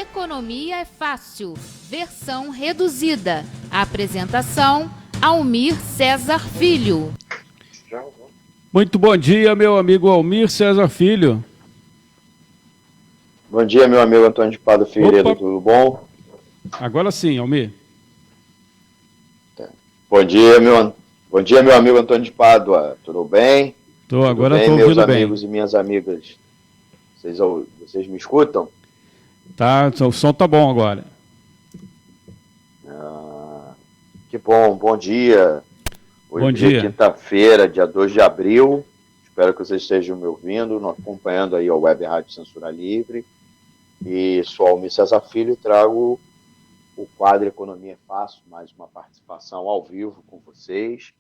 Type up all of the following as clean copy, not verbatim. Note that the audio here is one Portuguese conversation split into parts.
Economia é Fácil, versão reduzida. Apresentação, Almir Cesar Filho. Muito bom dia, meu amigo Almir Cesar Filho. Bom dia, meu amigo Antônio de Pádua Figueiredo, tudo bom? Agora sim, Almir. Bom dia, meu amigo Antônio de Pádua, tudo bem? Agora estou meus ouvindo bem. amigos e minhas amigas, vocês me escutam? Tá, o som tá bom agora. Que bom dia. Bom Hoje é dia. quinta-feira, dia 2 de abril, espero que vocês estejam me ouvindo, acompanhando aí a Web Rádio Censura Livre. E sou Almir Cesar Filho e trago o quadro Economia é Fácil, mais uma participação ao vivo com vocês.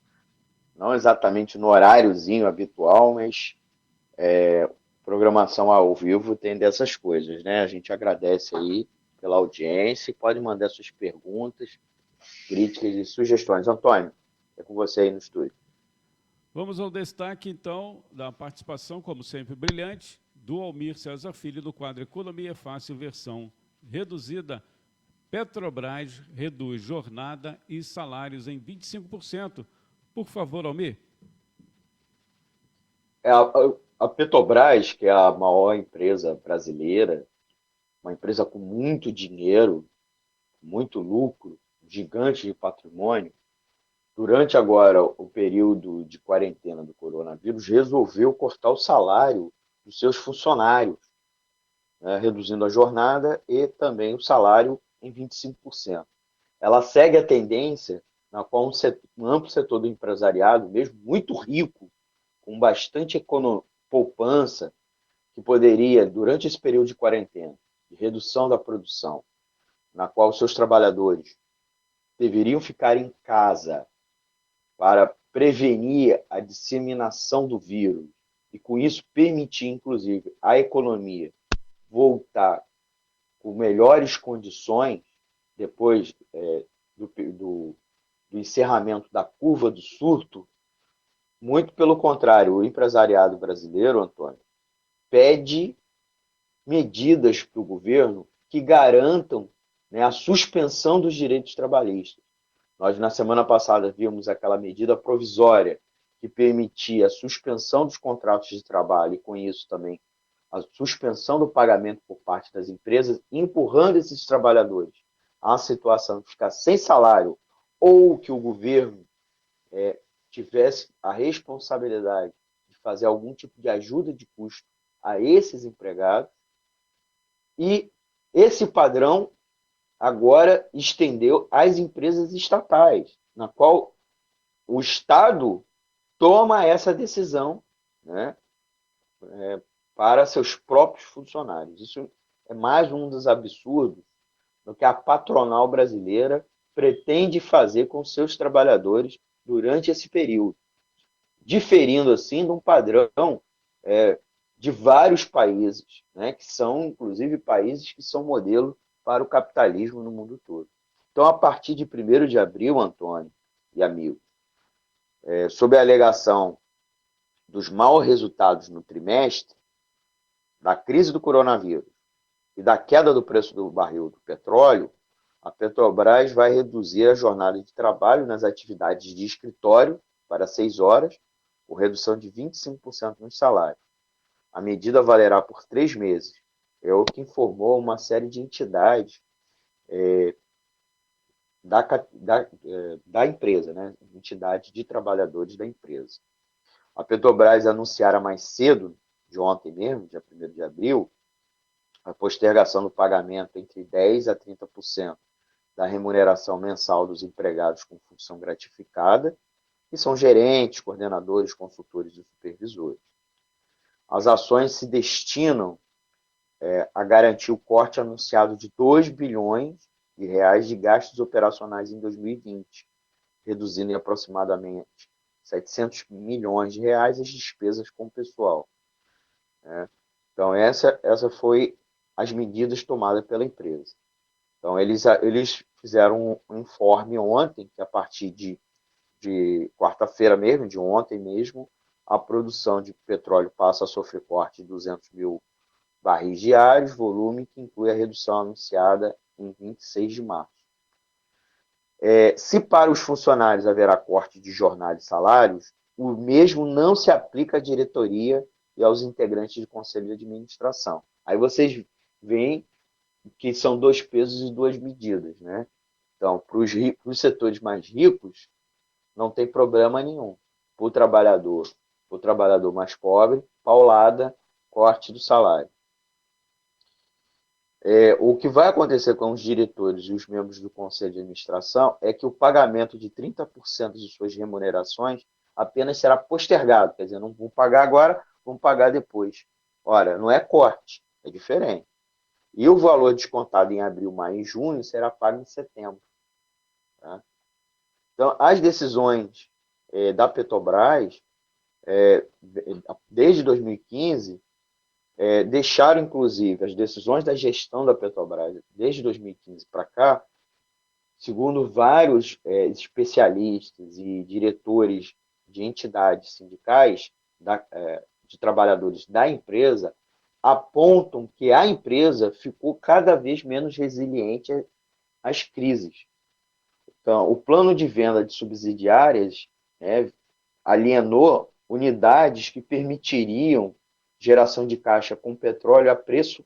Não exatamente no horáriozinho habitual, mas programação ao vivo tem dessas coisas, né? A gente agradece aí pela audiência e pode mandar suas perguntas, críticas e sugestões. Antônio, é com você aí no estúdio. Vamos ao destaque, então, da participação, como sempre, brilhante, do Almir Cesar Filho, do quadro Economia é Fácil, versão reduzida. Petrobras reduz jornada e salários em 25%. Por favor, Almir. A Petrobras, que é a maior empresa brasileira, uma empresa com muito dinheiro, muito lucro, gigante de patrimônio, durante agora o período de quarentena do coronavírus, resolveu cortar o salário dos seus funcionários, né, reduzindo a jornada e também o salário em 25%. Ela segue a tendência na qual um amplo setor do empresariado, mesmo muito rico, com bastante poupança, que poderia, durante esse período de quarentena, de redução da produção, na qual seus trabalhadores deveriam ficar em casa para prevenir a disseminação do vírus e, com isso, permitir, inclusive, a economia voltar com melhores condições depois do encerramento da curva do surto. Muito pelo contrário, o empresariado brasileiro, Antônio, pede medidas para o governo que garantam, né, a suspensão dos direitos trabalhistas. Nós, na semana passada, vimos aquela medida provisória que permitia a suspensão dos contratos de trabalho e, com isso, também a suspensão do pagamento por parte das empresas, empurrando esses trabalhadores à situação de ficar sem salário ou que o governo tivesse a responsabilidade de fazer algum tipo de ajuda de custo a esses empregados. E esse padrão agora estendeu às empresas estatais, na qual o Estado toma essa decisão, né, para seus próprios funcionários. Isso é mais um dos absurdos do que a patronal brasileira pretende fazer com seus trabalhadores durante esse período, diferindo assim de um padrão de vários países, né, que são, inclusive, países que são modelo para o capitalismo no mundo todo. Então, a partir de 1º de abril, Antônio e amigos, sob a alegação dos maus resultados no trimestre, da crise do coronavírus e da queda do preço do barril do petróleo, a Petrobras vai reduzir a jornada de trabalho nas atividades de escritório para 6 horas, com redução de 25% nos salários. A medida valerá por 3 meses. É o que informou uma série de entidades da empresa, né? Entidade de trabalhadores da empresa. A Petrobras anunciara mais cedo, de ontem mesmo, dia 1º de abril, a postergação do pagamento entre 10% a 30% da remuneração mensal dos empregados com função gratificada, que são gerentes, coordenadores, consultores e supervisores. As ações se destinam a garantir o corte anunciado de 2 bilhões de reais de gastos operacionais em 2020, reduzindo em aproximadamente 700 milhões de reais as despesas com o pessoal. Então, essa foi as medidas tomadas pela empresa. Então, eles fizeram um informe ontem, que a partir de quarta-feira mesmo, de ontem mesmo, a produção de petróleo passa a sofrer corte de 200 mil barris diários, volume que inclui a redução anunciada em 26 de março. Se para os funcionários haverá corte de jornada e salários, o mesmo não se aplica à diretoria e aos integrantes do conselho de administração. Aí vocês veem que são 2 pesos e 2 medidas, né? Então, para os setores mais ricos, não tem problema nenhum. Para o trabalhador mais pobre, paulada, corte do salário. O que vai acontecer com os diretores e os membros do conselho de administração é que o pagamento de 30% de suas remunerações apenas será postergado, quer dizer, não vão pagar agora, vão pagar depois. Ora, não é corte, é diferente. E o valor descontado em abril, maio e junho será pago em setembro. Tá? Então, as decisões da Petrobras, desde 2015, deixaram, inclusive, as decisões da gestão da Petrobras, desde 2015 para cá, segundo vários especialistas e diretores de entidades sindicais, de trabalhadores da empresa, apontam que a empresa ficou cada vez menos resiliente às crises. Então, o plano de venda de subsidiárias alienou unidades que permitiriam geração de caixa com petróleo a preço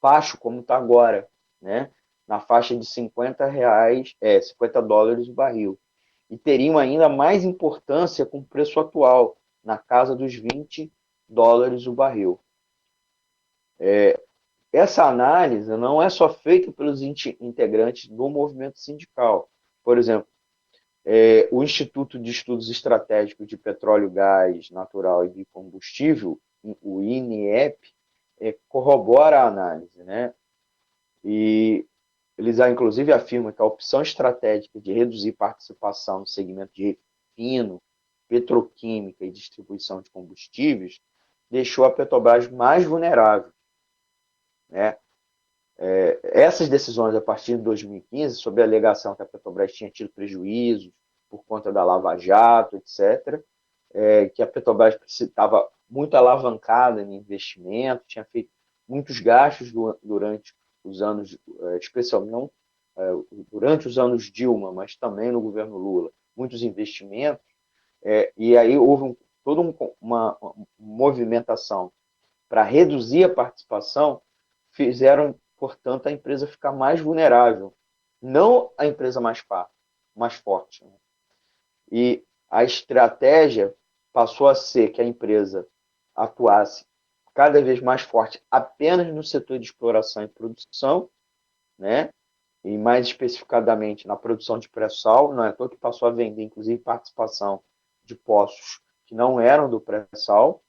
baixo, como está agora, né? Na faixa de $50 o barril. E teriam ainda mais importância com o preço atual, na casa dos $20 o barril. Essa análise não é só feita pelos integrantes do movimento sindical. Por exemplo, o Instituto de Estudos Estratégicos de Petróleo, Gás Natural e Biocombustível, o INEP, corrobora a análise, né? E eles, inclusive, afirmam que a opção estratégica de reduzir participação no segmento de refino, petroquímica e distribuição de combustíveis deixou a Petrobras mais vulnerável, né? Essas decisões, a partir de 2015, sob a alegação que a Petrobras tinha tido prejuízos por conta da Lava Jato, etc., que a Petrobras estava muito alavancada em investimento, tinha feito muitos gastos durante os anos, especialmente não durante os anos Dilma, mas também no governo Lula, muitos investimentos, e aí houve toda uma movimentação para reduzir a participação, fizeram, portanto, a empresa ficar mais vulnerável, não a empresa mais forte. Né? E a estratégia passou a ser que a empresa atuasse cada vez mais forte apenas no setor de exploração e produção, né? E mais especificadamente na produção de pré-sal, não é à toa que passou a vender, inclusive, participação de poços que não eram do pré-sal,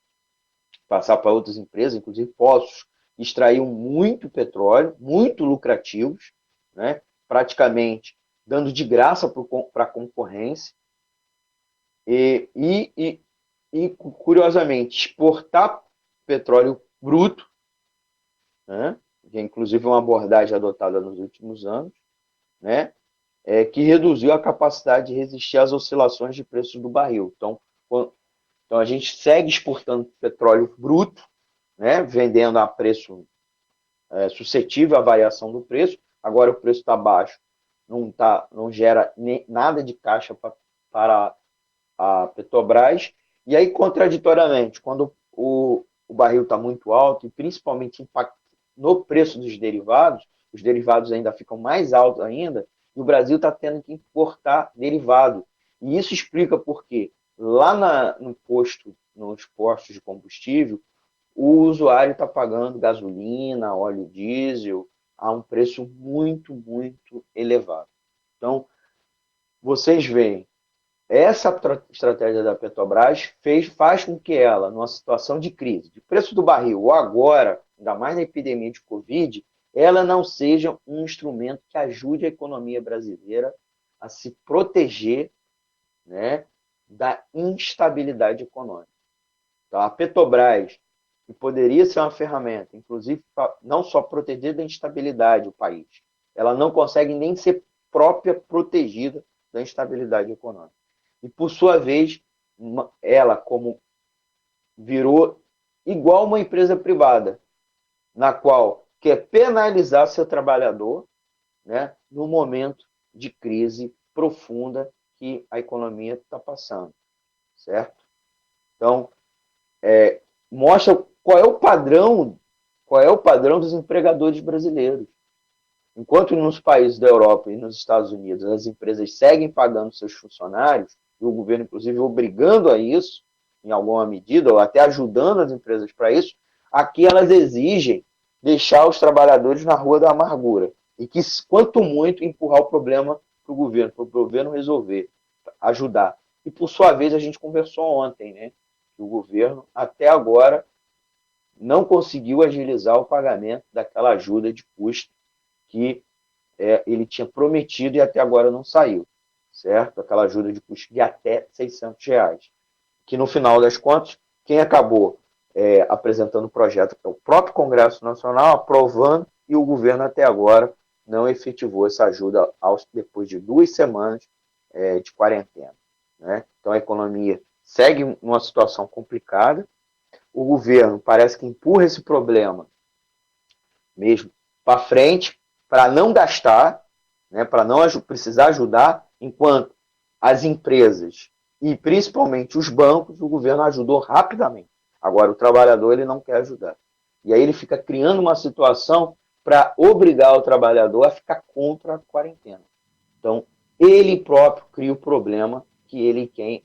passar para outras empresas, inclusive poços que extraíam muito petróleo, muito lucrativos, né? Praticamente dando de graça para a concorrência, e, curiosamente, exportar petróleo bruto, né? Que é inclusive uma abordagem adotada nos últimos anos, né? Que reduziu a capacidade de resistir às oscilações de preços do barril. Então a gente segue exportando petróleo bruto, né? Vendendo a preço suscetível à variação do preço. Agora o preço está baixo, não gera nada de caixa para a Petrobras. E aí, contraditoriamente, quando o barril está muito alto, e principalmente no preço dos derivados, os derivados ainda ficam mais altos ainda, e o Brasil está tendo que importar derivado. E isso explica por quê. Lá nos postos de combustível, o usuário está pagando gasolina, óleo diesel, a um preço muito, muito elevado. Então, vocês veem, essa estratégia da Petrobras faz com que ela, numa situação de crise, de preço do barril, ou agora, ainda mais na epidemia de Covid, ela não seja um instrumento que ajude a economia brasileira a se proteger, né, da instabilidade econômica. Então, a Petrobras, que poderia ser uma ferramenta, inclusive, não só proteger da instabilidade o país, ela não consegue nem ser própria protegida da instabilidade econômica. E, por sua vez, ela, como virou igual uma empresa privada, na qual quer penalizar seu trabalhador, né, no momento de crise profunda que a economia está passando, certo? Então, mostra qual é o padrão dos empregadores brasileiros. Enquanto nos países da Europa e nos Estados Unidos as empresas seguem pagando seus funcionários, e o governo, inclusive, obrigando a isso, em alguma medida, ou até ajudando as empresas para isso, aqui elas exigem deixar os trabalhadores na rua da amargura. E que, quanto muito, empurrar o problema para o governo resolver, ajudar. E, por sua vez, a gente conversou ontem, né? Que o governo, até agora, não conseguiu agilizar o pagamento daquela ajuda de custo que ele tinha prometido e até agora não saiu, certo? Aquela ajuda de custo de até R$600, que no final das contas, quem acabou apresentando o projeto é o próprio Congresso Nacional, aprovando, e o governo até agora não efetivou essa ajuda depois de 2 semanas de quarentena, né? Então a economia segue numa situação complicada, o governo parece que empurra esse problema mesmo para frente, para não gastar, né, para não precisar ajudar, enquanto as empresas e principalmente os bancos, o governo ajudou rapidamente. Agora, o trabalhador ele não quer ajudar. E aí ele fica criando uma situação para obrigar o trabalhador a ficar contra a quarentena. Então, ele próprio cria o problema que ele quer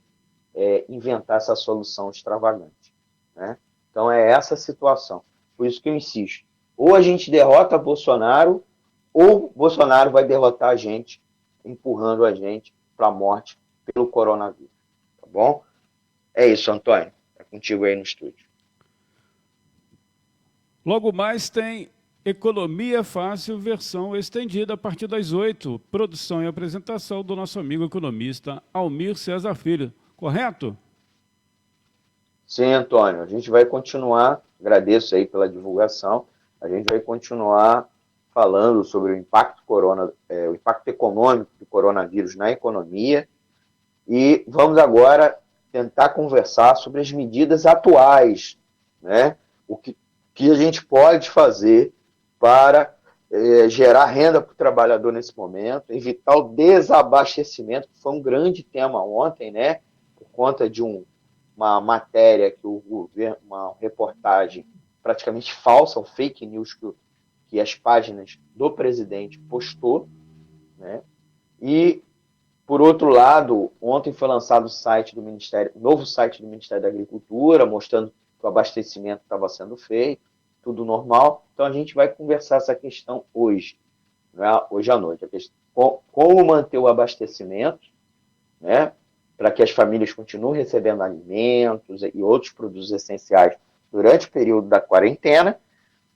inventar essa solução extravagante, né? Então, é essa a situação. Por isso que eu insisto. Ou a gente derrota Bolsonaro, ou Bolsonaro vai derrotar a gente, empurrando a gente para a morte pelo coronavírus. Tá bom? É isso, Antônio. É contigo aí no estúdio. Logo mais tem Economia Fácil, versão estendida a partir das 8. Produção e apresentação do nosso amigo economista Almir Cesar Filho. Correto? Sim, Antônio. A gente vai continuar, agradeço aí pela divulgação, a gente vai continuar falando sobre o impacto econômico do coronavírus na economia e vamos agora tentar conversar sobre as medidas atuais, né? O que a gente pode fazer para gerar renda para o trabalhador nesse momento, evitar o desabastecimento, que foi um grande tema ontem, né? Por conta de uma matéria que o governo, uma reportagem praticamente falsa, um fake news que as páginas do presidente postou, né? E, por outro lado, ontem foi lançado o novo site do Ministério da Agricultura, mostrando que o abastecimento estava sendo feito, tudo normal. Então, a gente vai conversar essa questão hoje, né? Hoje à noite. Como manter o abastecimento, né? Para que as famílias continuem recebendo alimentos e outros produtos essenciais durante o período da quarentena.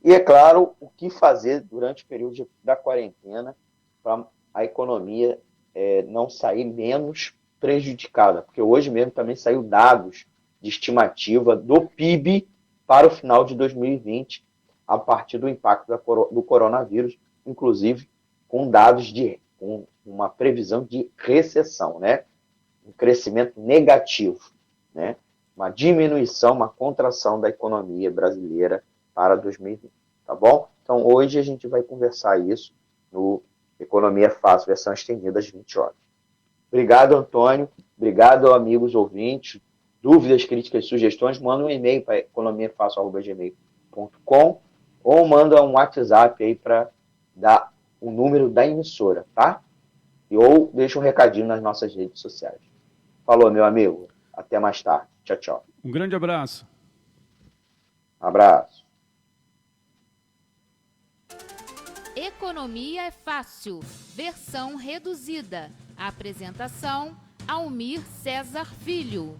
E, é claro, o que fazer durante o período da quarentena para a economia não sair menos prejudicada. Porque hoje mesmo também saiu dados de estimativa do PIB para o final de 2020, a partir do impacto do coronavírus, inclusive com dados com uma previsão de recessão, né? Um crescimento negativo, né? Uma diminuição, uma contração da economia brasileira para 2020, tá bom? Então, hoje a gente vai conversar isso no Economia Fácil, versão estendida às 20 horas. Obrigado, Antônio. Obrigado, amigos ouvintes. Dúvidas, críticas, sugestões, manda um e-mail para economiafácil@gmail.com ou manda um WhatsApp aí para dar o número da emissora, tá? Ou deixa um recadinho nas nossas redes sociais. Falou, meu amigo. Até mais tarde. Tchau, tchau. Um grande abraço. Abraço. Economia é Fácil, versão reduzida. Apresentação: Almir Cesar Filho.